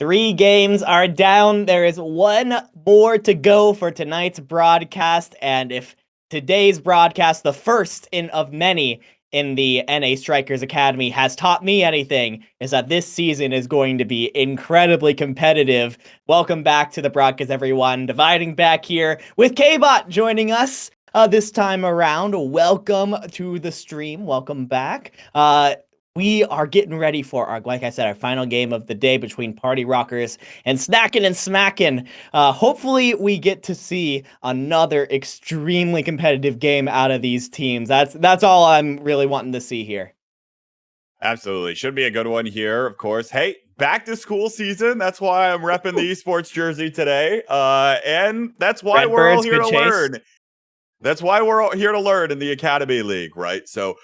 3 games are down. There is 1 more to go for tonight's broadcast, and if today's broadcast, the first of many in the NA Strikers Academy, has taught me anything, is that this season is going to be incredibly competitive. Welcome back to the broadcast, everyone. Dividing back here with Kbot joining us this time around. Welcome to the stream. Welcome back. We are getting ready for our, like I said, our final game of the day between Party Rockers and Snackin and Smackin. Hopefully we get to see another extremely competitive game out of these teams. That's all I'm really wanting to see here. Absolutely. Should be a good one here, of course. Hey, back to school season. That's why I'm repping the esports jersey today. And that's why we're all here to learn. That's why we're all here to learn in the Academy League, right? So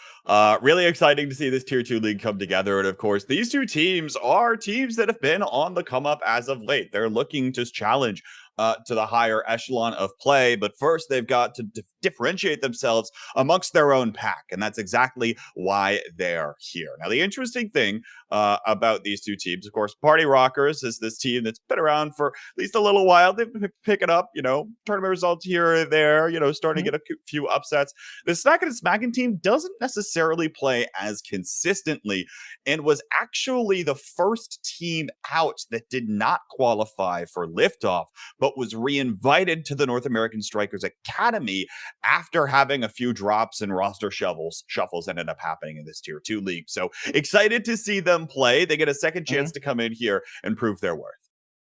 really exciting to see this Tier 2 league come together. And of course, these two teams are teams that have been on the come up as of late. They're looking to challenge to the higher echelon of play. But first, they've got to differentiate themselves amongst their own pack. And that's exactly why they're here. Now, the interesting thing about these two teams, of course, Party Rockers is this team that's been around for at least a little while. They've been picking up, tournament results here and there, starting to get a few upsets. The Snackin and Smackin team doesn't necessarily play as consistently and was actually the first team out that did not qualify for liftoff, but was reinvited to the North American Strikers Academy after having a few drops and roster shuffles ended up happening in this Tier 2 league. So excited to see them play. They get a second chance to come in here and prove their worth.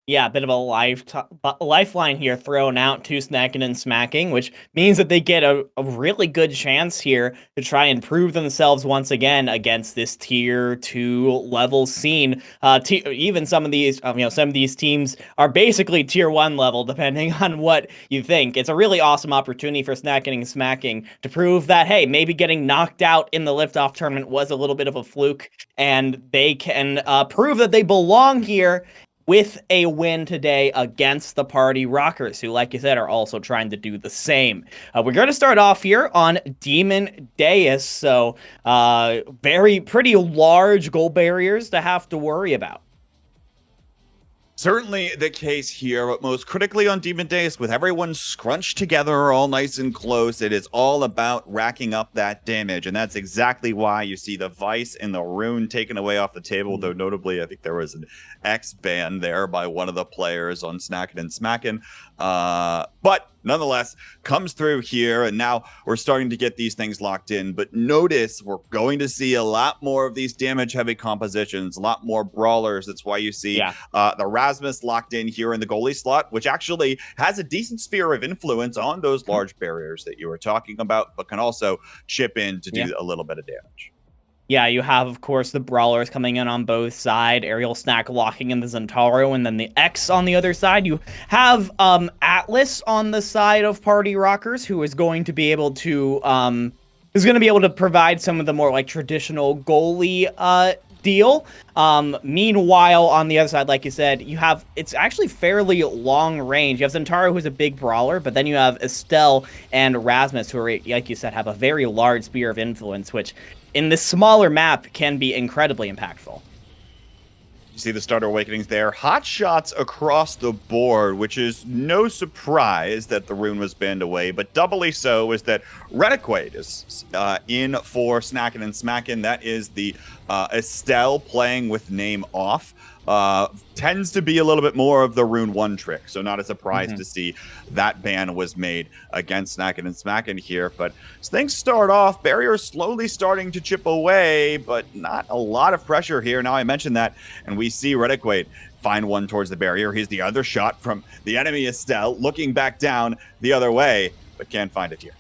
Yeah, a bit of a lifeline here thrown out to Snackin and Smacking, which means that they get a really good chance here to try and prove themselves once again against this Tier 2 level scene. Even some of these, some of these teams are basically Tier 1 level, depending on what you think. It's a really awesome opportunity for Snackin and Smacking to prove that, hey, maybe getting knocked out in the liftoff tournament was a little bit of a fluke, and they can prove that they belong here with a win today against the Party Rockers, who, like you said, are also trying to do the same. We're going to start off here on Demon Deus, so pretty large goal barriers to have to worry about. Certainly the case here, but most critically on Demon Deus, with everyone scrunched together all nice and close, it is all about racking up that damage, and that's exactly why you see the Vice and the Rune taken away off the table, though notably I think there was an X ban there by one of the players on Snackin and Smackin. But nonetheless, comes through here, and now we're starting to get these things locked in. But notice we're going to see a lot more of these damage-heavy compositions, a lot more brawlers. That's why you see the Rasmus locked in here in the goalie slot, which actually has a decent sphere of influence on those large barriers that you were talking about, but can also chip in to do a little bit of damage. Yeah, you have, of course, the Brawlers coming in on both sides, AerialSnack locking in the Zentaro, and then the X on the other side. You have Atlas on the side of Party Rockers, who is going to be able to provide some of the more like traditional goalie deal. Meanwhile, on the other side, like you said, it's actually fairly long range. You have Zentaro, who's a big brawler, but then you have Estelle and Rasmus, who are, like you said, have a very large sphere of influence, which in this smaller map can be incredibly impactful. You see the Starter Awakenings there. Hot shots across the board, which is no surprise that the Rune was banned away, but doubly so is that Reniquaid is in for Snackin and Smackin. That is the Estelle playing with name off. Tends to be a little bit more of the Rune 1 trick, so not a surprise to see that ban was made against Snackin and Smackin here. But as things start off, barriers slowly starting to chip away, but not a lot of pressure here. Now I mentioned that, and we see Reniquaid find one towards the barrier. Here's the other shot from the enemy Estelle, looking back down the other way, but can't find it here.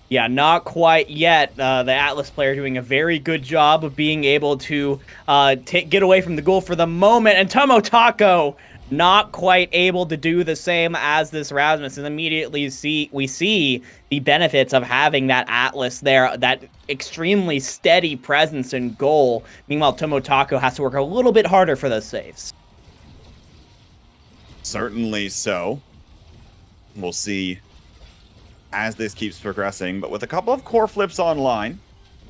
Yeah, not quite yet. The Atlas player doing a very good job of being able to get away from the goal for the moment. And TomoTaco not quite able to do the same as this Rasmus. And immediately we see the benefits of having that Atlas there, that extremely steady presence in goal. Meanwhile, TomoTaco has to work a little bit harder for those saves. Certainly so. We'll see as this keeps progressing, but with a couple of core flips online,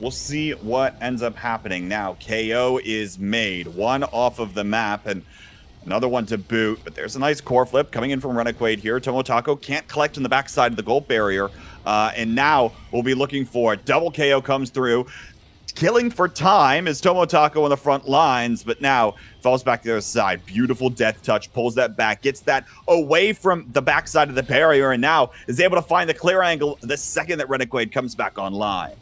we'll see what ends up happening. Now, KO is made, one off of the map, and Another one to boot, but there's a nice core flip coming in from Reniquaid here. TomoTaco can't collect in the backside of the gold barrier. And now we'll be looking for it. Double KO comes through. Killing for time is TomoTaco on the front lines, but now falls back to the other side. Beautiful death touch, pulls that back, gets that away from the backside of the barrier, and now is able to find the clear angle the second that Reniquaid comes back online.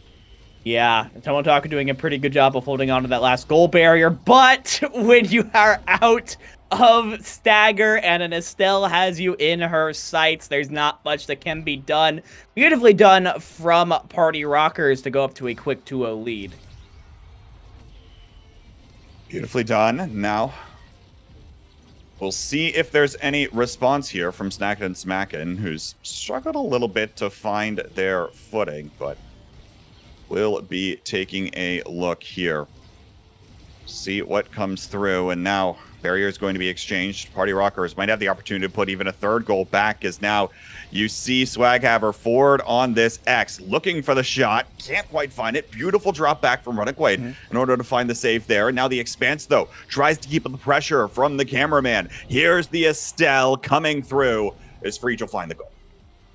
Yeah, TomoTaco doing a pretty good job of holding on to that last goal barrier, but when you are out of stagger and an Estelle has you in her sights, there's not much that can be done. Beautifully done from Party Rockers to go up to a quick 2-0 lead. Beautifully done. Now, we'll see if there's any response here from Snackin and Smackin, who's struggled a little bit to find their footing, but we'll be taking a look here. See what comes through, and now barrier is going to be exchanged. Party Rockers might have the opportunity to put even a third goal back, as now you see swaghaver forward on this X, looking for the shot, can't quite find it. Beautiful drop back from Reniquaid in order to find the save there. And now the Expanse, though, tries to keep up the pressure from the cameraman. Here's the Estelle coming through, as phreidge will find the goal.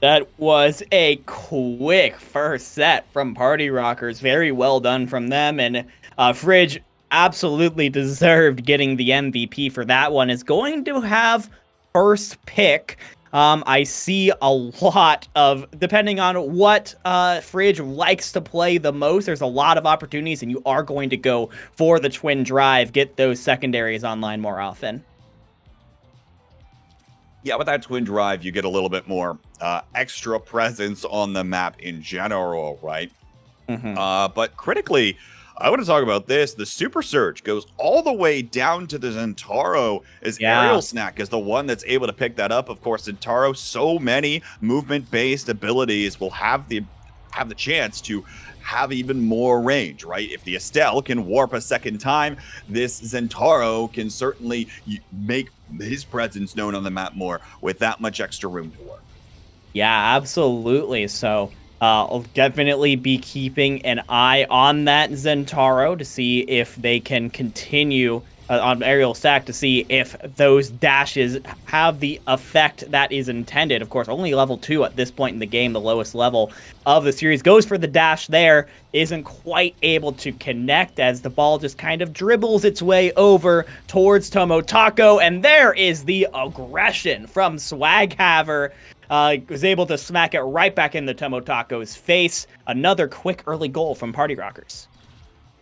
That was a quick first set from Party Rockers. Very well done from them, and phreidge absolutely deserved getting the MVP for that one. Is going to have first pick. I see a lot of, depending on what phreidge likes to play the most, there's a lot of opportunities, and you are going to go for the twin drive, get those secondaries online more often. Yeah, with that twin drive, you get a little bit more extra presence on the map in general, right? But critically, I want to talk about this. The Super Surge goes all the way down to the Zentaro, as AerialSnack is the one that's able to pick that up. Of course, Zentaro, so many movement-based abilities will have the chance to have even more range, right? If the Estelle can warp a second time, this Zentaro can certainly make his presence known on the map more with that much extra room to work. Yeah, absolutely. So I'll definitely be keeping an eye on that Zentaro to see if they can continue on AerialSnack to see if those dashes have the effect that is intended. Of course, only level 2 at this point in the game, the lowest level of the series. Goes for the dash there, isn't quite able to connect as the ball just kind of dribbles its way over towards TomoTaco, and there is the aggression from swaghaver. Was able to smack it right back into TomoTaco's face. Another quick early goal from Party Rockers.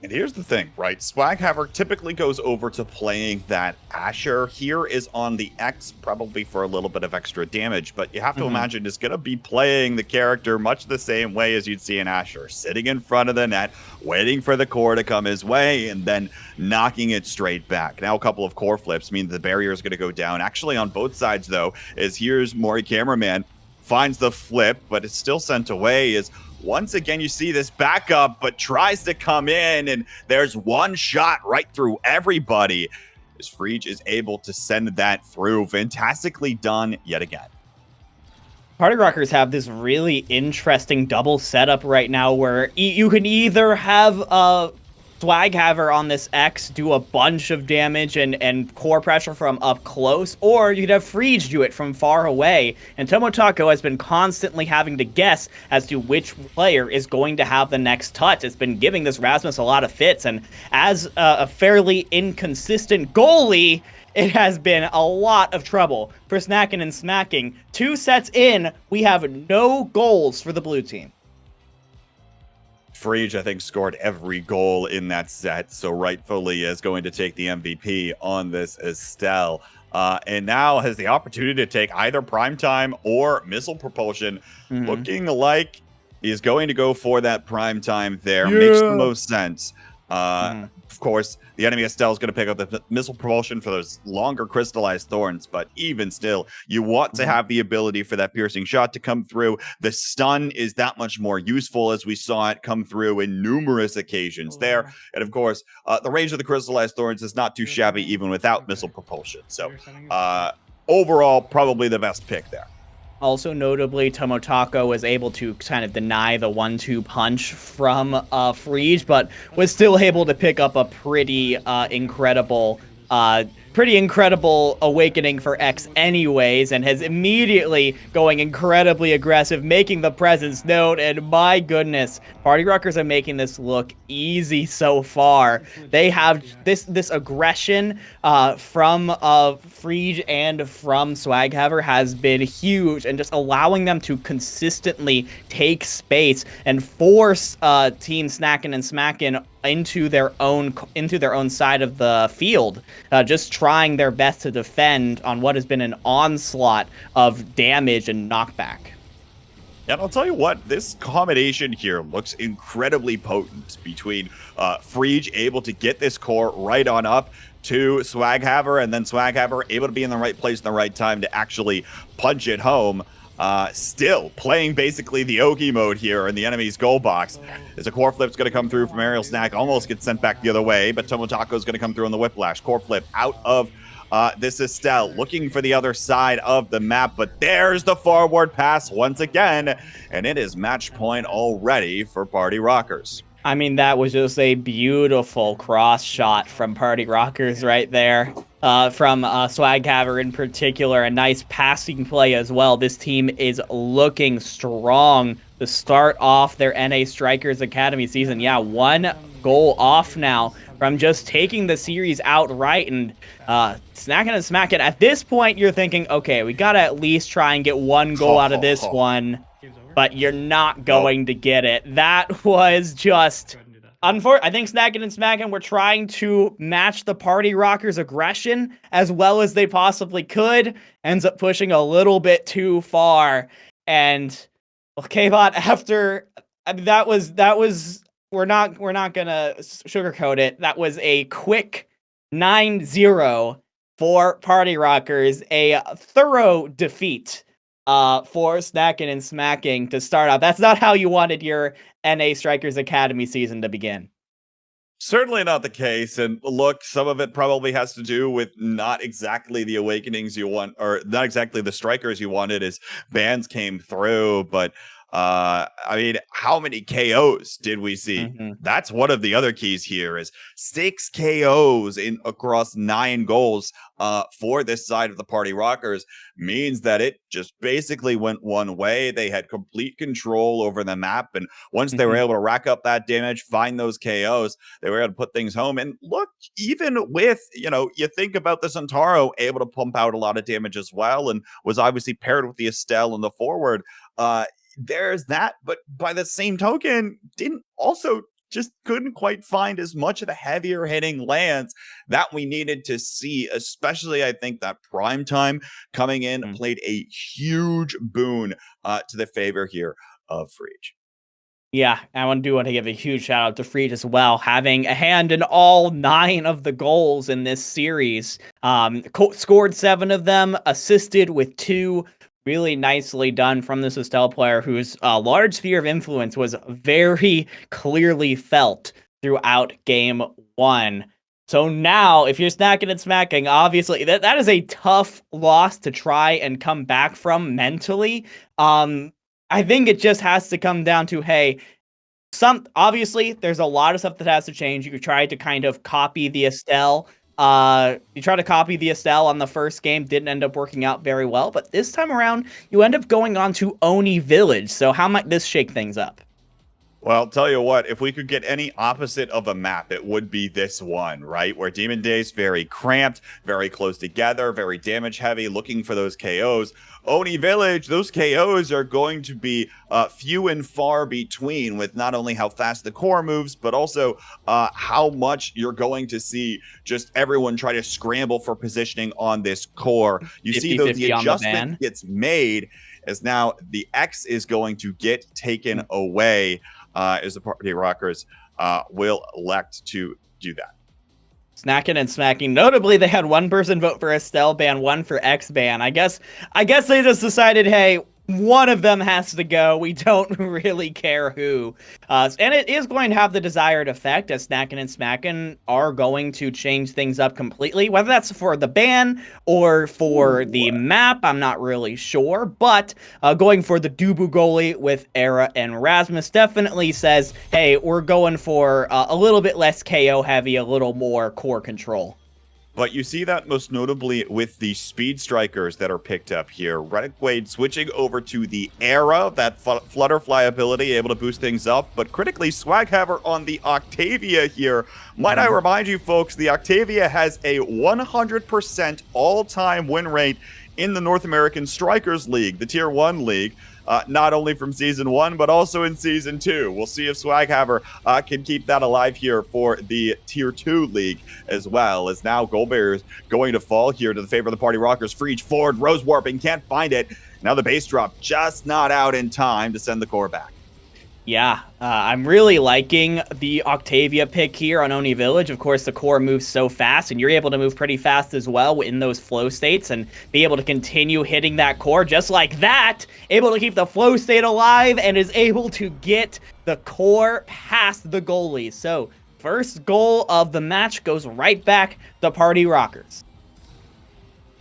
And here's the thing, right? Swaghaver typically goes over to playing that Asher. Here is on the X, probably for a little bit of extra damage, but you have to imagine is going to be playing the character much the same way as you'd see in Asher, sitting in front of the net, waiting for the core to come his way, and then knocking it straight back. Now a couple of core flips mean the barrier is going to go down. Actually, on both sides, though, is here's maurycameraman, finds the flip, but it's still sent away. Is once again, you see this backup, but tries to come in, and there's one shot right through everybody. As phreidge is able to send that through. Fantastically done yet again. Party Rockers have this really interesting double setup right now where you can either have swaghaver on this X do a bunch of damage and core pressure from up close, or you could have phreidge do it from far away. And TomoTaco has been constantly having to guess as to which player is going to have the next touch. It's been giving this Rasmus a lot of fits, and as a fairly inconsistent goalie, it has been a lot of trouble for Snackin and Smacking. 2 sets in, we have no goals for the blue team. phreidge, I think, scored every goal in that set, so rightfully is going to take the MVP on this Estelle. And now has the opportunity to take either primetime or missile propulsion. Looking like he's going to go for that primetime there. Makes the most sense. Of course, the enemy Estelle is going to pick up the missile propulsion for those longer crystallized thorns, but even still, you want to have the ability for that piercing shot to come through. The stun is that much more useful, as we saw it come through in numerous occasions there. And of course, the range of the crystallized thorns is not too shabby even without missile propulsion. So overall, probably the best pick there. Also notably, TomoTaco was able to kind of deny the 1-2 punch from phreidge, but was still able to pick up a pretty incredible pretty incredible awakening for X anyways, and has immediately going incredibly aggressive, making the presence known, and my goodness, Party Rockers are making this look easy so far. They have this aggression from phreidge and from swaghaver has been huge, and just allowing them to consistently take space and force Team Snackin and Smackin into their own side of the field, just trying their best to defend on what has been an onslaught of damage and knockback. And I'll tell you what, this combination here looks incredibly potent between phreidge able to get this core right on up to swaghaver, and then swaghaver able to be in the right place in the right time to actually punch it home. Still playing basically the Oki mode here in the enemy's goal box. As a core flip's going to come through from AerialSnack, almost gets sent back the other way, but TomoTaco is going to come through on the whiplash. Core flip out of this Estelle, looking for the other side of the map, but there's the forward pass once again, and it is match point already for Party Rockers. I mean, that was just a beautiful cross shot from Party Rockers right there. From swaghaver in particular, a nice passing play as well. This team is looking strong to start off their NA Strikers Academy season. Yeah, 1 goal off now from just taking the series outright, and Snackin and Smackin. At this point, you're thinking, okay, we gotta at least try and get 1 goal out of this one. But you're not going to get it. That was just unfortunate. I think Snackin and Smackin were trying to match the Party Rockers' aggression as well as they possibly could. Ends up pushing a little bit too far. And well, Kbot, after that was we're not gonna sugarcoat it. That was a quick 9-0 for Party Rockers, a thorough defeat for Snackin and Smacking to start out. That's not how you wanted your NA Strikers Academy season to begin. Certainly not the case. And look, some of it probably has to do with not exactly the awakenings you want, or not exactly the strikers you wanted as bans came through. But I mean, how many KOs did we see? That's one of the other keys here is 6 KOs in across 9 goals for this side of the Party Rockers means that it just basically went one way. They had complete control over the map, and once they were able to rack up that damage, find those KOs, they were able to put things home. And look, even with, you think about the Centauro able to pump out a lot of damage as well, and was obviously paired with the Estelle in the forward. There's that, but by the same token, just couldn't quite find as much of the heavier hitting lands that we needed to see, especially I think that prime time coming in played a huge boon to the favor here of phreidge. Yeah, I want to give a huge shout out to phreidge as well, having a hand in all 9 of the goals in this series. Scored 7 of them, assisted with 2. Really nicely done from this Estelle player whose large sphere of influence was very clearly felt throughout game 1. So now, if you're Snackin and Smacking, obviously that is a tough loss to try and come back from mentally. I think it just has to come down to, hey, obviously there's a lot of stuff that has to change. You tried to kind of copy the Estelle. You tried to copy the Estelle on the first game, didn't end up working out very well, but this time around, you end up going on to Oni Village, so how might this shake things up? Well, I'll tell you what, if we could get any opposite of a map, it would be this one, right? Where Demon Days very cramped, very close together, very damage heavy, looking for those KOs. Oni Village, those KOs are going to be few and far between, with not only how fast the core moves, but also how much you're going to see just everyone try to scramble for positioning on this core. You see, though, the adjustment gets made as now the X is going to get taken away as the Party Rockers will elect to do that. Snackin and Smacking. Notably, they had 1 person vote for Estelle ban, 1 for X ban. I guess they just decided, hey, one of them has to go. We don't really care who. And it is going to have the desired effect, as Snackin and Smackin are going to change things up completely. Whether that's for the ban or for the map, I'm not really sure. But going for the Dubu goalie with Era and Rasmus definitely says, hey, we're going for a little bit less KO heavy, a little more core control. But you see that most notably with the speed strikers that are picked up here. Reniquaid switching over to the Era, that flutterfly ability, able to boost things up. But critically, swaghaver on the Octavia here. Might I remind you folks, the Octavia has a 100% all-time win rate in the North American Strikers League, the Tier 1 League. Not only from Season 1, but also in Season 2. We'll see if swaghaver can keep that alive here for the Tier 2 League as well, as now goal barriers going to fall here to the favor of the Party Rockers. Phreidge forward, Rose warping, can't find it. Now the base drop just not out in time to send the core back. Yeah, I'm really liking the Octavia pick here on Oni Village. Of course, the core moves so fast, and you're able to move pretty fast as well in those flow states and be able to continue hitting that core just like that, able to keep the flow state alive, and is able to get the core past the goalies. So, first goal of the match goes right back to Party Rockers.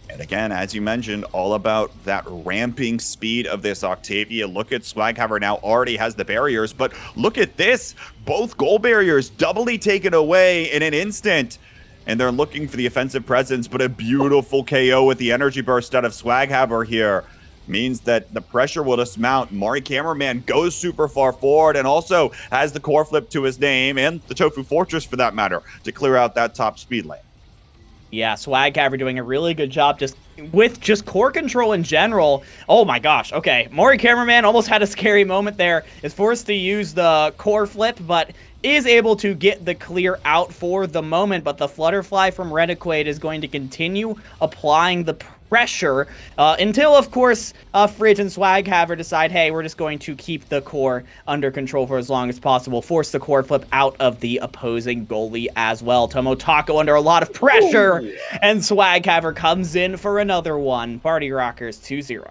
And again, as you mentioned, all about that ramping speed of this Octavia. Look at swaghaver now already has the barriers, but look at this. Both goal barriers doubly taken away in an instant. And they're looking for the offensive presence, but a beautiful KO with the energy burst out of swaghaver here means that the pressure will dismount. maurycameraman goes super far forward and also has the core flip to his name and the Tofu Fortress for that matter to clear out that top speed lane. Yeah, swaghaver doing a really good job with core control in general. Oh my gosh, okay. maurycameraman almost had a scary moment there. Is forced to use the core flip, but is able to get the clear out for the moment. But the Flutterfly from Reniquaid is going to continue applying the pressure until, of course, phreidge and swaghaver decide, hey, we're just going to keep the core under control for as long as possible, force the core flip out of the opposing goalie as well. TomoTaco under a lot of pressure, and swaghaver comes in for another one. Party Rockers 2-0.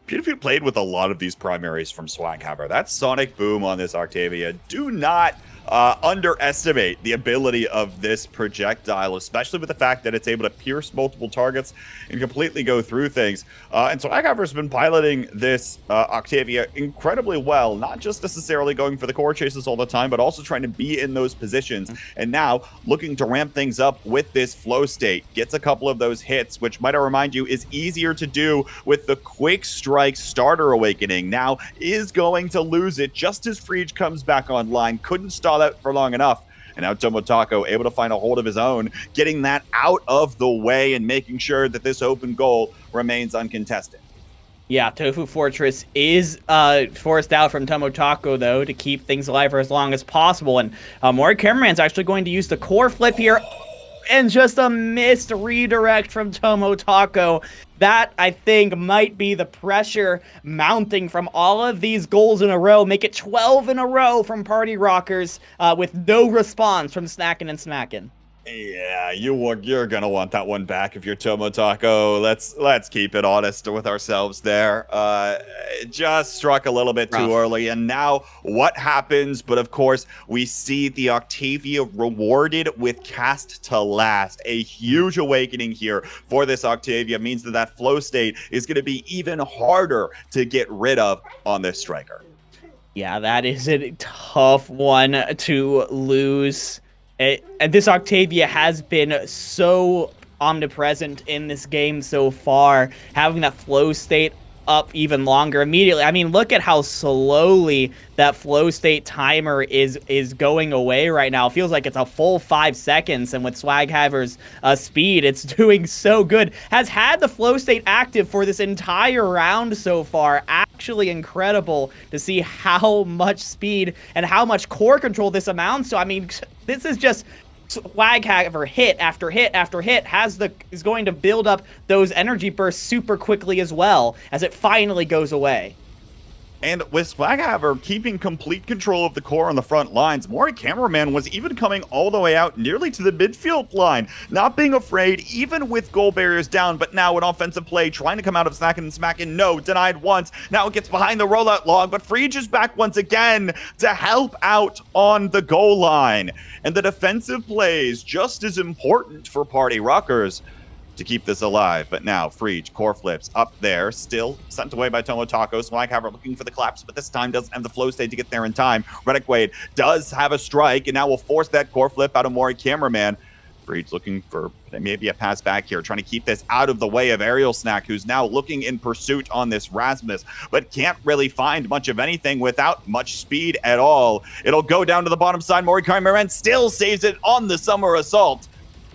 Beautifully played with a lot of these primaries from swaghaver. That sonic boom on this Octavia, do not underestimate the ability of this projectile, especially with the fact that it's able to pierce multiple targets and completely go through things. And swaghaver's been piloting this Octavia incredibly well, not just necessarily going for the core chases all the time, but also trying to be in those positions. And now looking to ramp things up with this flow state. Gets a couple of those hits, which might I remind you is easier to do with the quick strike starter awakening. Now is going to lose it just as phreidge comes back online. Couldn't stall that for long enough. And now TomoTaco able to find a hold of his own, getting that out of the way and making sure that this open goal remains uncontested. Yeah, Tofu Fortress is forced out from TomoTaco, though, to keep things alive for as long as possible. And maurycameraman's actually going to use the core flip here. And just a missed redirect from TomoTaco. That, I think, might be the pressure mounting from all of these goals in a row. Make it 12 in a row from Party Rockers with no response from Snackin and Smackin. Yeah, you're gonna want that one back if you're TomoTaco. Let's keep it honest with ourselves there. It just struck a little bit too early, and now what happens? But of course, we see the Octavia rewarded with cast to last. A huge awakening here for this Octavia means that that flow state is going to be even harder to get rid of on this striker. Yeah, that is a tough one to lose. And this Octavia has been so omnipresent in this game so far, having that flow state up even longer immediately. I mean, look at how slowly that flow state timer is going away right now. It feels like it's a full 5 seconds, and with swaghaver's speed, it's doing so good. Has had the flow state active for this entire round so far. Actually incredible to see how much speed and how much core control this amounts to. I mean, this is just swaghaver hit after hit after hit is going to build up those energy bursts super quickly as well as it finally goes away. And with swaghaver keeping complete control of the core on the front lines, maurycameraman was even coming all the way out nearly to the midfield line, not being afraid even with goal barriers down. But now an offensive play trying to come out of Snackin and Smackin, no, denied once. Now it gets behind the rollout log, but phreidge is back once again to help out on the goal line. And the defensive plays just as important for Party Rockers to keep this alive. But now phreidge core flips up there, still sent away by TomoTaco. swaghaver looking for the collapse, but this time doesn't have the flow state to get there in time. Reniquaid does have a strike, and now will force that core flip out of maurycameraman. phreidge looking for maybe a pass back here, trying to keep this out of the way of AerialSnack, who's now looking in pursuit on this Rasmus, but can't really find much of anything without much speed at all. It'll go down to the bottom side. maurycameraman still saves it on the Summer Assault.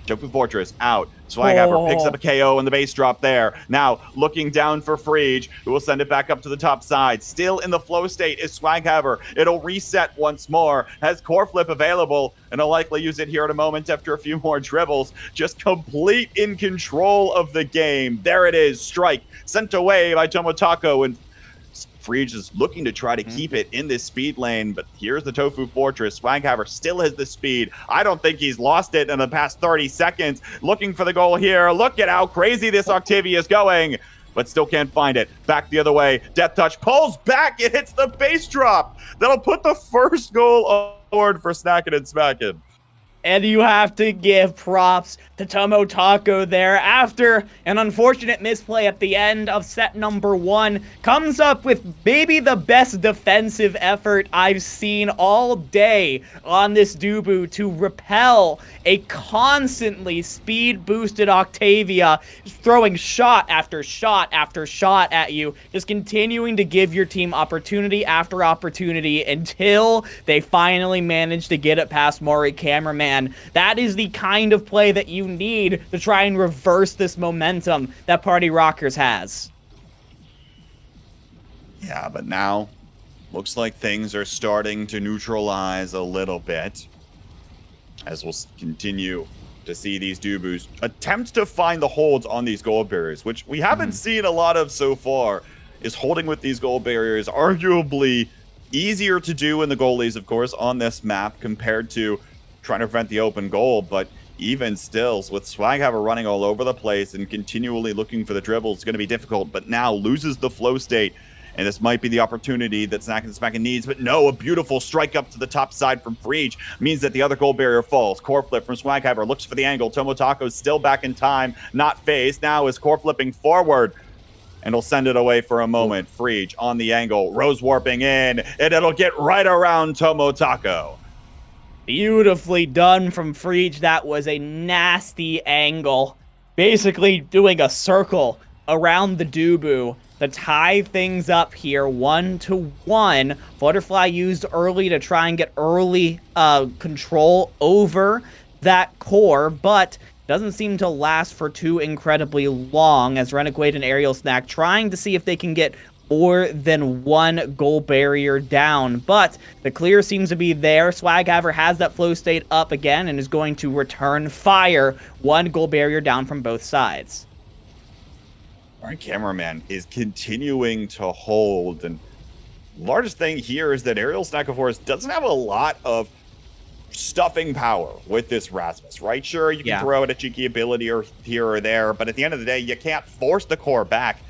Tofu Fortress out. Swaghaver picks up a KO in the base drop there. Now looking down for phreidge, who will send it back up to the top side. Still in the flow state is Swaghaver. It'll reset once more. Has core flip available, and he'll likely use it here in a moment after a few more dribbles. Just complete in control of the game. There it is. Strike sent away by TomoTaco, and phreidge is looking to try to keep it in this speed lane, but here's the Tofu Fortress. Swaghaver still has the speed. I don't think he's lost it in the past 30 seconds. Looking for the goal here. Look at how crazy this Octavia is going, but still can't find it. Back the other way. Death Touch pulls back. It hits the base drop. That'll put the first goal on board for Snackin and Smackin. And you have to give props to TomoTaco there. After an unfortunate misplay at the end of set number 1, comes up with maybe the best defensive effort I've seen all day on this Dubu to repel a constantly speed-boosted Octavia, throwing shot after shot after shot at you, just continuing to give your team opportunity after opportunity until they finally manage to get it past maurycameraman. That is the kind of play that you need to try and reverse this momentum that Party Rockers has. Yeah, but now looks like things are starting to neutralize a little bit, as we'll continue to see these Dubus attempt to find the holds on these gold barriers, which we haven't seen a lot of so far. Is holding with these gold barriers arguably easier to do in the goalies, of course, on this map compared to trying to prevent the open goal, but even still, with Swaghaver running all over the place and continually looking for the dribble, it's going to be difficult, but now loses the flow state, and this might be the opportunity that Snackin and Smackin needs, but no, a beautiful strike up to the top side from phreidge means that the other goal barrier falls. Core flip from Swaghaver, looks for the angle. TomoTaco's still back in time, not phased, now is core flipping forward, and he'll send it away for a moment. phreidge on the angle, Rose warping in, and it'll get right around TomoTaco. Beautifully done from phreidge. That was a nasty angle. Basically doing a circle around the Dubu to tie things up here 1-1. Butterfly used early to try and get early control over that core, but doesn't seem to last for too incredibly long as Reniquaid and AerialSnack trying to see if they can get more than one goal barrier down, but the clear seems to be there. Swaghaver has that flow state up again and is going to return fire. One goal barrier down from both sides. Cameraman is continuing to hold, and largest thing here is that AerialSnack, of course, doesn't have a lot of stuffing power with this Rasmus, right? Sure, you can throw it a cheeky ability or here or there, but at the end of the day, you can't force the core back.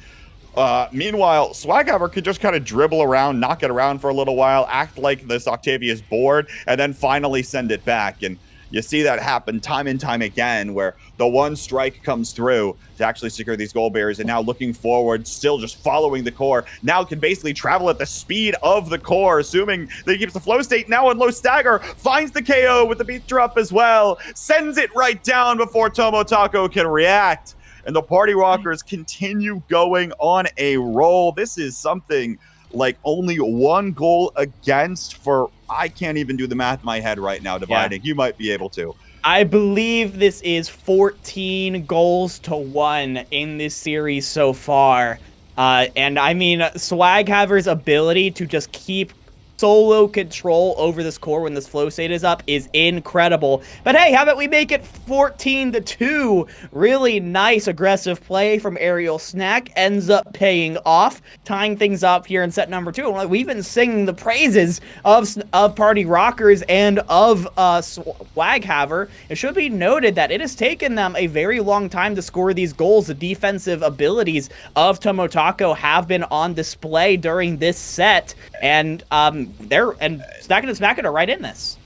Meanwhile, Swaghaver could just kind of dribble around, knock it around for a little while, act like this Octavia is bored, and then finally send it back. And you see that happen time and time again, where the one strike comes through to actually secure these goal barriers, and now looking forward, still just following the core, now can basically travel at the speed of the core, assuming that he keeps the flow state. Now in low stagger, finds the KO with the beat drop as well, sends it right down before TomoTaco can react. And the Party Rockers continue going on a roll. This is something like only one goal against for, I can't even do the math in my head right now, dividing. You might be able to. I believe this is 14 goals to 1 in this series so far. And I mean, Swaghaver's ability to just keep solo control over this core when this flow state is up is incredible. But hey, how about we make it 14-2? Really nice aggressive play from AerialSnack ends up paying off, tying things up here in set number 2. We've been singing the praises of Party Rockers and of Swaghaver. It should be noted that it has taken them a very long time to score these goals. The defensive abilities of TomoTaco have been on display during this set, and Snackin and Smackin are right in this.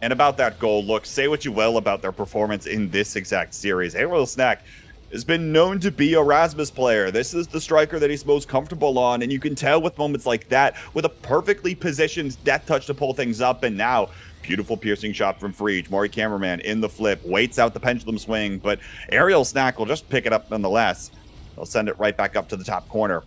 And about that goal, look, say what you will about their performance in this exact series. AerialSnack has been known to be a Rasmus player. This is the striker that he's most comfortable on, and you can tell with moments like that, with a perfectly positioned death touch to pull things up, and now Beautiful piercing shot from phreidge. maurycameraman in the flip, waits out the pendulum swing, but AerialSnack will just pick it up nonetheless. They'll send it right back up to the top corner.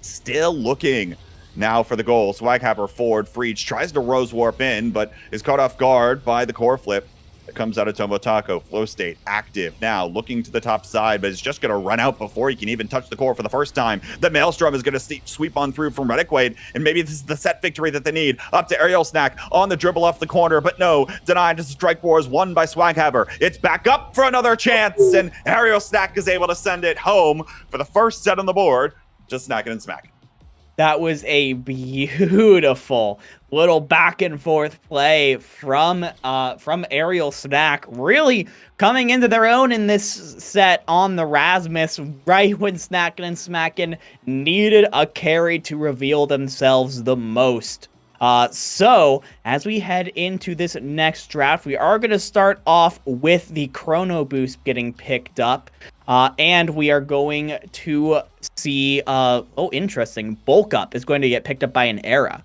Still looking now for the goal. swaghaver forward. phreidge tries to rose warp in, but is caught off guard by the core flip that comes out of TomoTaco. Flow state active now, looking to the top side, but it's just going to run out before he can even touch the core for the first time. The Maelstrom is going to sweep on through from Reniquaid, and maybe this is the set victory that they need. Up to AerialSnack on the dribble off the corner, but no, denied as the strike war is won by swaghaver. It's back up for another chance, and AerialSnack is able to send it home for the first set on the board. Just Snackin and Smackin. That was a beautiful little back and forth play from AerialSnack, really coming into their own in this set on the Rasmus right when Snackin and Smackin needed a carry to reveal themselves the most. So, as we head into this next draft, we are going to start off with the Chrono Boost getting picked up. And we are going to see, oh, interesting, Bulk Up is going to get picked up by an Era.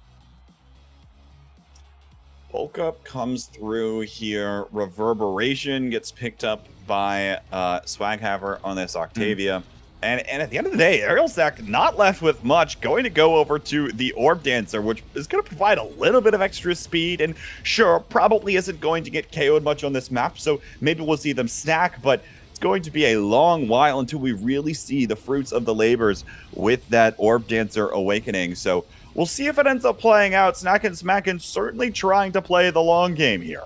Bulk Up comes through here. Reverberation gets picked up by swaghaver on this Octavia. And at the end of the day, AerialSnack not left with much, going to go over to the Orb Dancer, which is going to provide a little bit of extra speed, and sure, probably isn't going to get KO'd much on this map, so maybe we'll see them stack, but it's going to be a long while until we really see the fruits of the labors with that Orb Dancer awakening, so we'll see if it ends up playing out. Snackin and Smackin certainly trying to play the long game here.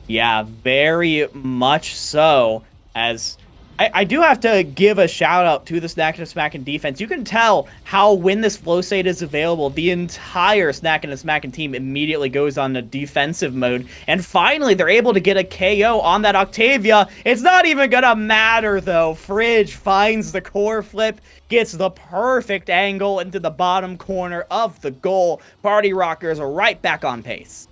Yeah, very much so, as I do have to give a shout out to the Snackin and Smackin defense. You can tell how when this flow state is available, the entire Snackin and Smackin team immediately goes on the defensive mode. And finally, they're able to get a KO on that Octavia. It's not even gonna matter though. phreidge finds the core flip, gets the perfect angle into the bottom corner of the goal. Party Rockers are right back on pace.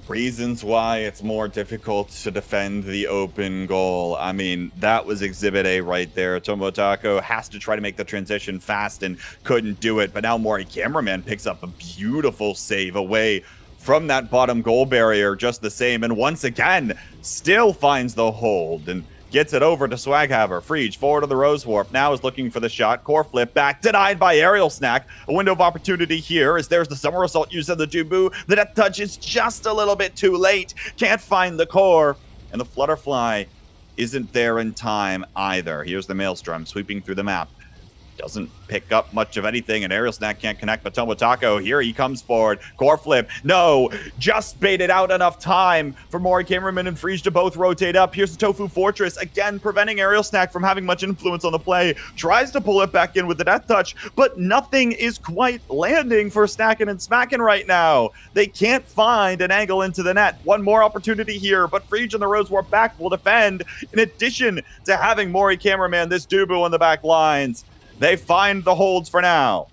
Reasons why it's more difficult to defend the open goal. I mean, that was Exhibit A right there. TomoTaco has to try to make the transition fast and couldn't do it. But now maurycameraman picks up a beautiful save away from that bottom goal barrier just the same. And once again, still finds the hold and gets it over to swaghaver. phreidge forward to the Rose Warp. Now is looking for the shot. Core flip back. Denied by AerialSnack. A window of opportunity here as there's the Summer Assault used on the Dubu. The Death Touch is just a little bit too late. Can't find the core. And the Flutterfly isn't there in time either. Here's the Maelstrom sweeping through the map. Doesn't pick up much of anything, and AerialSnack can't connect, but TomoTaco, here he comes forward. Core flip, no, just baited out enough time for maurycameraman and phreidge to both rotate up. Here's the Tofu Fortress, again, preventing AerialSnack from having much influence on the play. Tries to pull it back in with the Death Touch, but nothing is quite landing for Snackin and Smackin right now. They can't find an angle into the net. One more opportunity here, but phreidge and the Rose Warp back will defend, in addition to having maurycameraman, this Dubu on the back lines. They find the holds for now.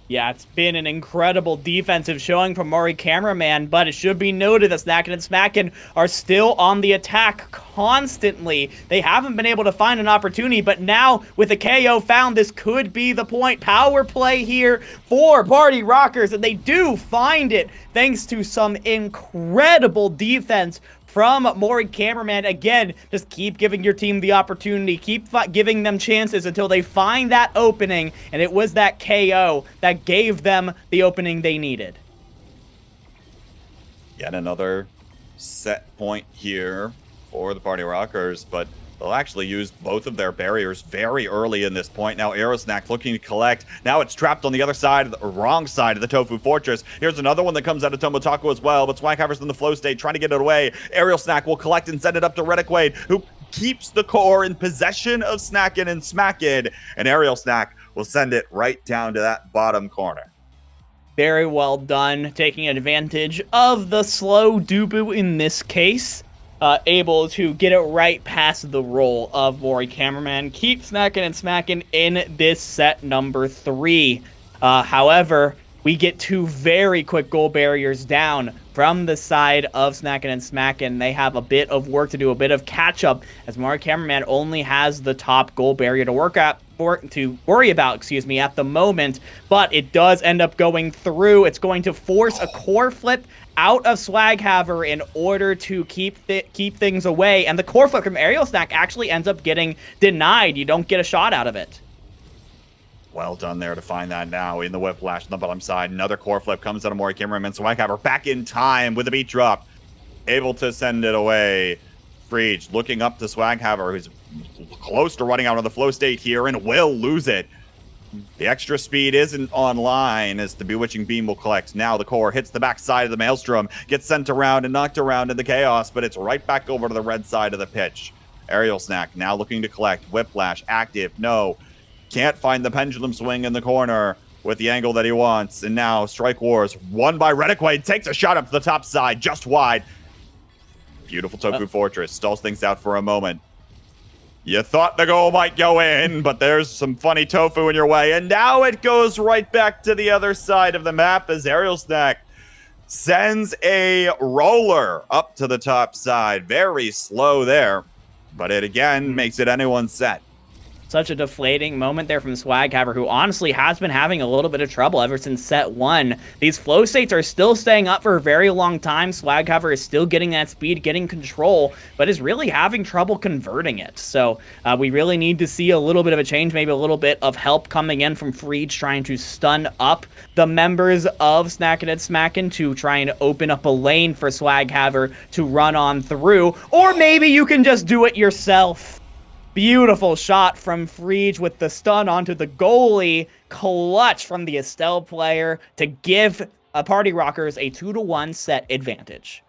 Yeah, it's been an incredible defensive showing from maurycameraman, but it should be noted that Snackin and Smackin are still on the attack constantly. They haven't been able to find an opportunity, but now with the KO found, this could be the point. Power play here for Party Rockers, and they do find it thanks to some incredible defense from maurycameraman. Again, just keep giving your team the opportunity, keep giving them chances until they find that opening, and it was that KO that gave them the opening they needed. Yet another set point here for the Party Rockers, but they'll actually use both of their barriers very early in this point. Now AerialSnack looking to collect. Now it's trapped on the other side, the wrong side of the Tofu Fortress. Here's another one that comes out of TomoTaco as well, but swaghaver's in the flow state, trying to get it away. AerialSnack will collect and send it up to Reniquaid, who keeps the core in possession of Snackin and Smackin, and AerialSnack will send it right down to that bottom corner. Very well done, taking advantage of the slow Dubu in this case. Able to get it right past the roll of maurycameraman. Keep Snackin and Smackin in this set number 3. However, we get two very quick goal barriers down from the side of Snackin and Smackin. They have a bit of work to do, a bit of catch-up, as maurycameraman only has the top goal barrier to worry about, at the moment, but it does end up going through. It's going to force a core flip out of swaghaver in order to keep things away, and the core flip from AerialSnack actually ends up getting denied. You don't get a shot out of it. Well done there to find that now in the whiplash on the bottom side. Another core flip comes out of maurycameraman. Swaghaver back in time with a beat drop. Able to send it away. phreidge looking up to swaghaver, who's close to running out of the flow state here and will lose it. The extra speed isn't online as the Bewitching Beam will collect. Now the core hits the back side of the Maelstrom, gets sent around and knocked around in the chaos, but it's right back over to the red side of the pitch. AerialSnack now looking to collect. Whiplash active. No. Can't find the pendulum swing in the corner with the angle that he wants. And now Strike Wars won by Reniquaid. Takes a shot up to the top side, just wide. Beautiful Tofu Fortress. Stalls things out for a moment. You thought the goal might go in, but there's some funny tofu in your way. And now it goes right back to the other side of the map as AerialSnack sends a roller up to the top side. Very slow there, but it again makes it anyone's set. Such a deflating moment there from swaghaver, who honestly has been having a little bit of trouble ever since set 1. These flow states are still staying up for a very long time. Swaghaver is still getting that speed, getting control, but is really having trouble converting it. So we really need to see a little bit of a change, maybe a little bit of help coming in from phreidge, trying to stun up the members of Snackin and Smackin to try and open up a lane for swaghaver to run on through. Or maybe you can just do it yourself. Beautiful shot from phreidge with the stun onto the goalie. Clutch from the Estelle player to give Party Rockers a 2-1 set advantage.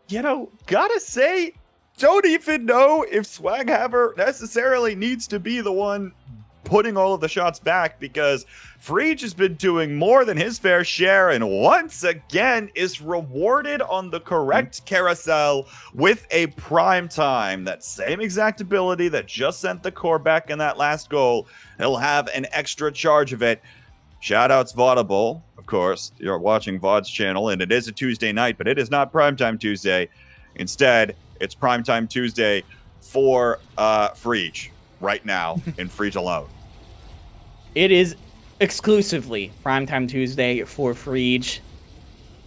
You know, gotta say, don't even know if swaghaver necessarily needs to be the one putting all of the shots back, because phreidge has been doing more than his fair share and once again is rewarded on the correct carousel with a prime time. That same exact ability that just sent the core back in that last goal. He'll have an extra charge of it. Shoutouts Vodible, of course. You're watching Vod's channel, and it is a Tuesday night, but it is not Primetime Tuesday. Instead, it's Primetime Tuesday for phreidge right now in phreidge alone. It is exclusively Primetime Tuesday for phreidge,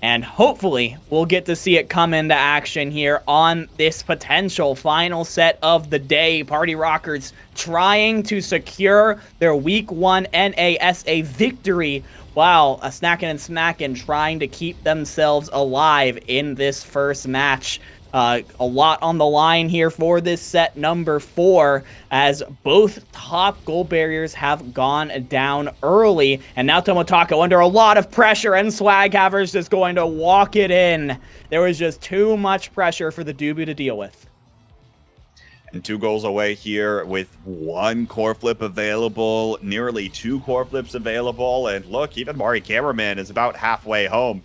and hopefully we'll get to see it come into action here on this potential final set of the day. Party Rockers trying to secure their Week 1 NASA victory, while Snackin and Smackin trying to keep themselves alive in this first match. A lot on the line here for this set number 4, as both top goal barriers have gone down early. And now TomoTaco under a lot of pressure, and swaghaver's just going to walk it in. There was just too much pressure for the Doobie to deal with. And 2 goals away here with 1 core flip available, nearly 2 core flips available. And look, even maurycameraman is about halfway home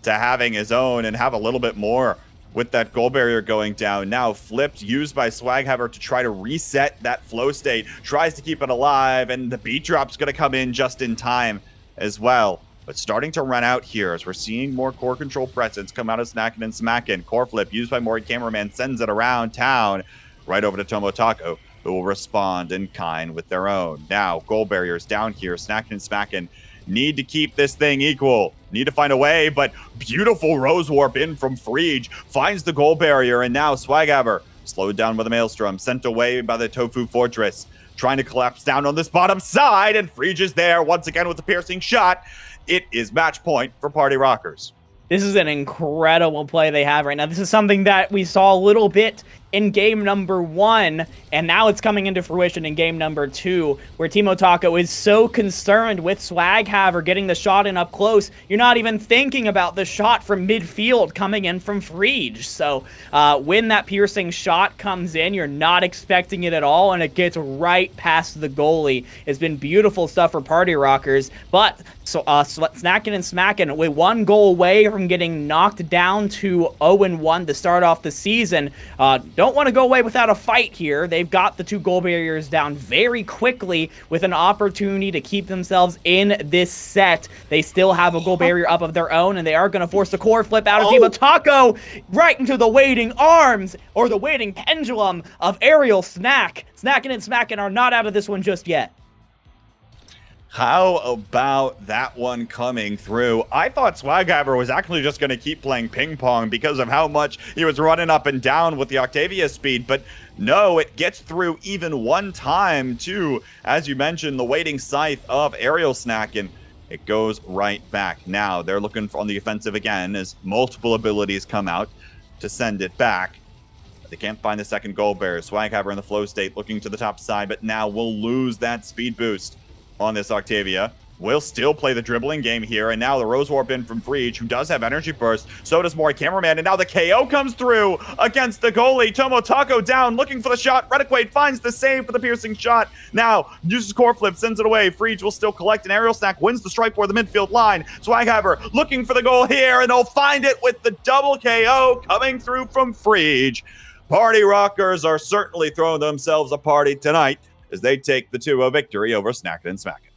to having his own and have a little bit more. With that goal barrier going down, now flipped, used by swaghaver to try to reset that flow state, tries to keep it alive, and the beat drop's going to come in just in time as well. But starting to run out here as we're seeing more core control presence come out of Snackin and Smackin. Core flip used by maurycameraman sends it around town, right over to TomoTaco, who will respond in kind with their own. Now, goal barriers down here, Snackin and Smackin need to keep this thing equal. Need to find a way, but beautiful Rose Warp in from phreidge. Finds the goal barrier, and now swaghaver slowed down by the Maelstrom. Sent away by the Tofu Fortress. Trying to collapse down on this bottom side, and phreidge is there once again with a piercing shot. It is match point for Party Rockers. This is an incredible play they have right now. This is something that we saw a little bit in game number 1, and now it's coming into fruition in game number 2, where TomoTaco is so concerned with swaghaver getting the shot in up close, you're not even thinking about the shot from midfield coming in from phreidge. So when that piercing shot comes in, you're not expecting it at all, and it gets right past the goalie. It's been beautiful stuff for Party Rockers, but Snackin and Smackin with 1 goal away from getting knocked down to 0-1 to start off the season. don't want to go away without a fight here. They've got the 2 goal barriers down very quickly with an opportunity to keep themselves in this set. They still have a goal barrier up of their own, and they are going to force a core flip out of TomoTaco right into the waiting arms, or the waiting pendulum of AerialSnack. Snackin and Smackin are not out of this one just yet. How about that one coming through? I thought swaghaver was actually just going to keep playing ping pong because of how much he was running up and down with the Octavia speed, but no, it gets through even one time to, as you mentioned, the waiting scythe of AerialSnack, and it goes right back. Now they're looking on the offensive again as multiple abilities come out to send it back. They can't find the second goal bearer. swaghaver in the flow state looking to the top side, but now we'll lose that speed boost on this Octavia. We'll still play the dribbling game here, and now the Rose Warp in from phreidge, who does have energy burst. So does maurycameraman, and now the KO comes through against the goalie. TomoTaco down, looking for the shot. Reniquaid finds the save for the piercing shot. Now uses core flip, sends it away. phreidge will still collect, and AerialSnack wins the strike for the midfield line. swaghaver looking for the goal here, and they'll find it with the double KO coming through from phreidge. Party Rockers are certainly throwing themselves a party tonight as they take the 2-0 victory over Snackin and Smackin.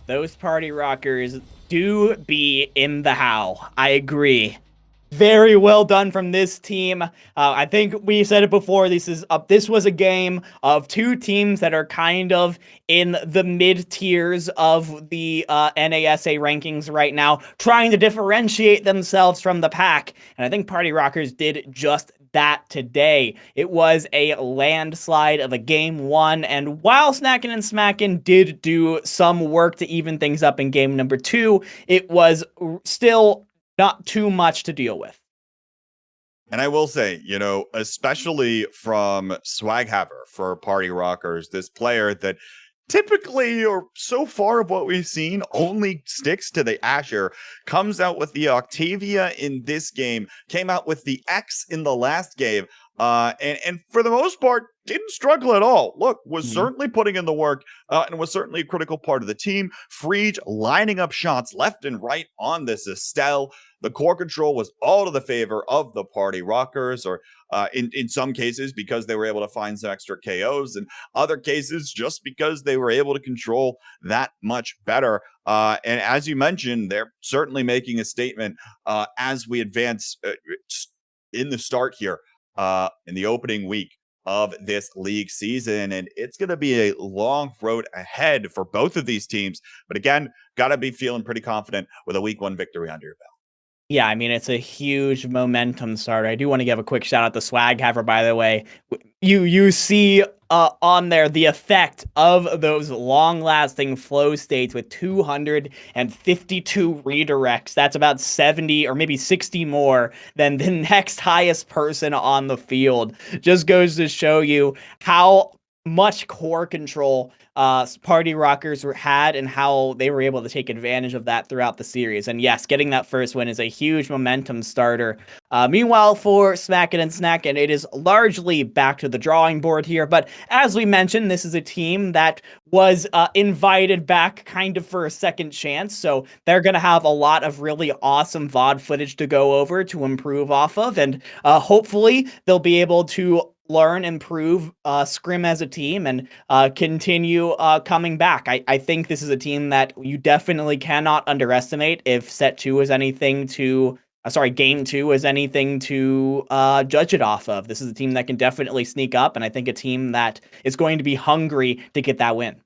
Those Party Rockers do be in the how. I agree. Very well done from this team. I think we said it before. This was a game of 2 teams that are kind of in the mid tiers of the NASA rankings right now, trying to differentiate themselves from the pack. And I think Party Rockers did just that today. It was a landslide of a game 1, and while Snackin and Smackin did do some work to even things up in game number 2, it was still not too much to deal with. And I will say, you know, especially from swaghaver for Party Rockers, this player that typically, or so far of what we've seen, only sticks to the Asher, comes out with the Octavia in this game, came out with the X in the last game, and for the most part, didn't struggle at all. Look, was certainly putting in the work, and was certainly a critical part of the team. phreidge lining up shots left and right on this Estelle. The core control was all to the favor of the Party Rockers, or in some cases because they were able to find some extra KOs, and other cases just because they were able to control that much better. And as you mentioned, they're certainly making a statement as we advance in the start here in the opening week of this league season, and it's going to be a long road ahead for both of these teams. But again, got to be feeling pretty confident with a week 1 victory under your belt. Yeah, I mean, it's a huge momentum starter. I do want to give a quick shout out to swaghaver, by the way. You see on there the effect of those long-lasting flow states with 252 redirects. That's about 70 or maybe 60 more than the next highest person on the field. Just goes to show you how much core control Party Rockers had, and how they were able to take advantage of that throughout the series. And yes, getting that first win is a huge momentum starter. Meanwhile, for Smackin and Snackin, it is largely back to the drawing board here. But as we mentioned, this is a team that was invited back kind of for a second chance. So they're going to have a lot of really awesome VOD footage to go over to improve off of. And hopefully they'll be able to learn, improve, scrim as a team, and continue coming back. I think this is a team that you definitely cannot underestimate if set 2 is anything to, game 2 is anything to judge it off of. This is a team that can definitely sneak up, and I think a team that is going to be hungry to get that win.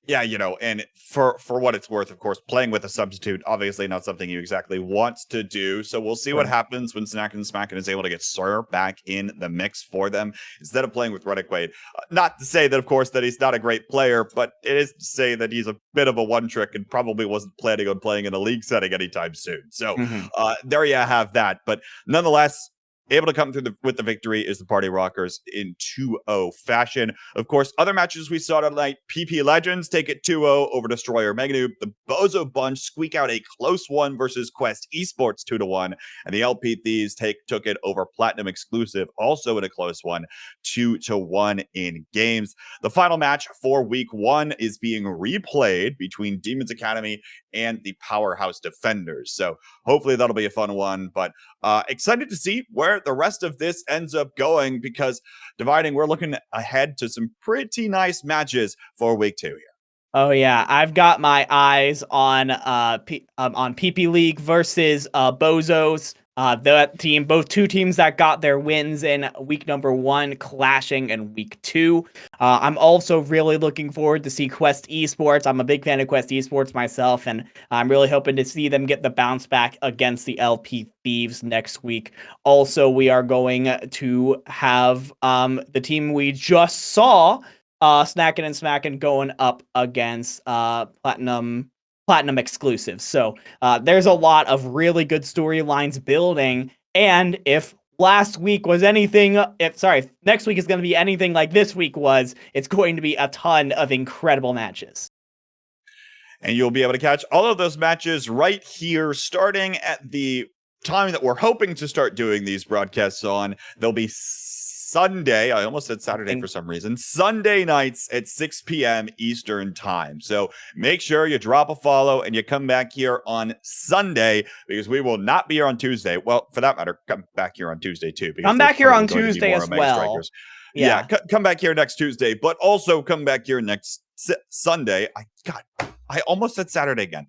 Yeah, you know, and for what it's worth, of course, playing with a substitute, obviously not something you exactly want to do. So we'll see what happens when Snackin and Smackin is able to get Sir back in the mix for them instead of playing with Reniquaid. Not to say that, of course, that he's not a great player, but it is to say that he's a bit of a one-trick and probably wasn't planning on playing in a league setting anytime soon. So there you have that. But nonetheless, able to come through with the victory is the Party Rockers in 2-0 fashion. Of course, other matches we saw tonight, PP Legends take it 2-0 over Destroyer Meganoob. The Bozo Bunch squeak out a close one versus Quest Esports 2-1. And the LP Thieves took it over Platinum Exclusive, also in a close one, 2-1 in games. The final match for week 1 is being replayed between Demons Academy and the Powerhouse Defenders. So hopefully that'll be a fun one, but excited to see where where the rest of this ends up going, because Dividing, we're looking ahead to some pretty nice matches for week 2 here. Oh yeah, I've got my eyes on PP League versus Bozos. That team, both two teams that got their wins in week number 1, clashing in week 2. I'm also really looking forward to see Quest Esports. I'm a big fan of Quest Esports myself, and I'm really hoping to see them get the bounce back against the LP Thieves next week. Also, we are going to have the team we just saw, Snackin and Smackin, going up against Platinum exclusives. So there's a lot of really good storylines building. And if next week is going to be anything like this week was, it's going to be a ton of incredible matches. And you'll be able to catch all of those matches right here, starting at the time that we're hoping to start doing these broadcasts on. They'll be Sunday. I almost said Saturday for some reason. Sunday nights at 6 p.m. Eastern time. So make sure you drop a follow and you come back here on Sunday, because we will not be here on Tuesday. Well, for that matter, come back here on Tuesday too. Come back here on Tuesday as well. Yeah, come back here next Tuesday, but also come back here next Sunday. I almost said Saturday again.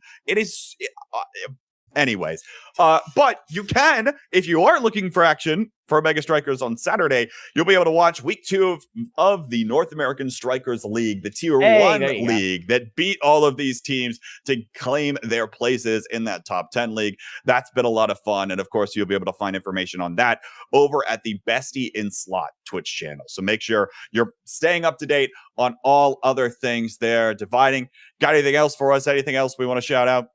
Anyways, but you can, if you are looking for action for Mega Strikers on Saturday, you'll be able to watch week 2 of the North American Strikers League, the Tier 1 league that beat all of these teams to claim their places in that top 10 league. That's been a lot of fun. And of course, you'll be able to find information on that over at the Bestie in Slot Twitch channel. So make sure you're staying up to date on all other things there. Dividing, got anything else for us? Anything else we want to shout out?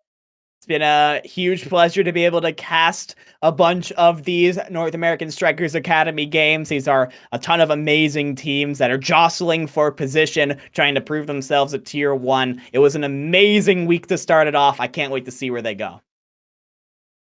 It's been a huge pleasure to be able to cast a bunch of these North American Strikers Academy games. These are a ton of amazing teams that are jostling for position, trying to prove themselves at Tier 1. It was an amazing week to start it off. I can't wait to see where they go.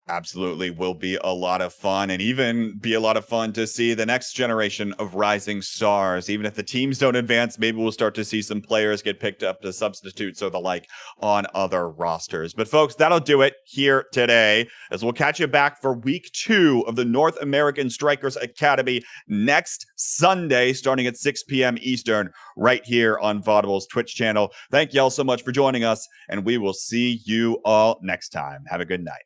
Absolutely will be a lot of fun, and even be a lot of fun to see the next generation of rising stars. Even if the teams don't advance, maybe we'll start to see some players get picked up to substitutes or the like on other rosters. But folks, that'll do it here today, as we'll catch you back for week 2 of the North American Strikers Academy next Sunday, starting at 6 p.m. Eastern, right here on Vodible's Twitch channel. Thank you all so much for joining us, and we will see you all next time. Have a good night.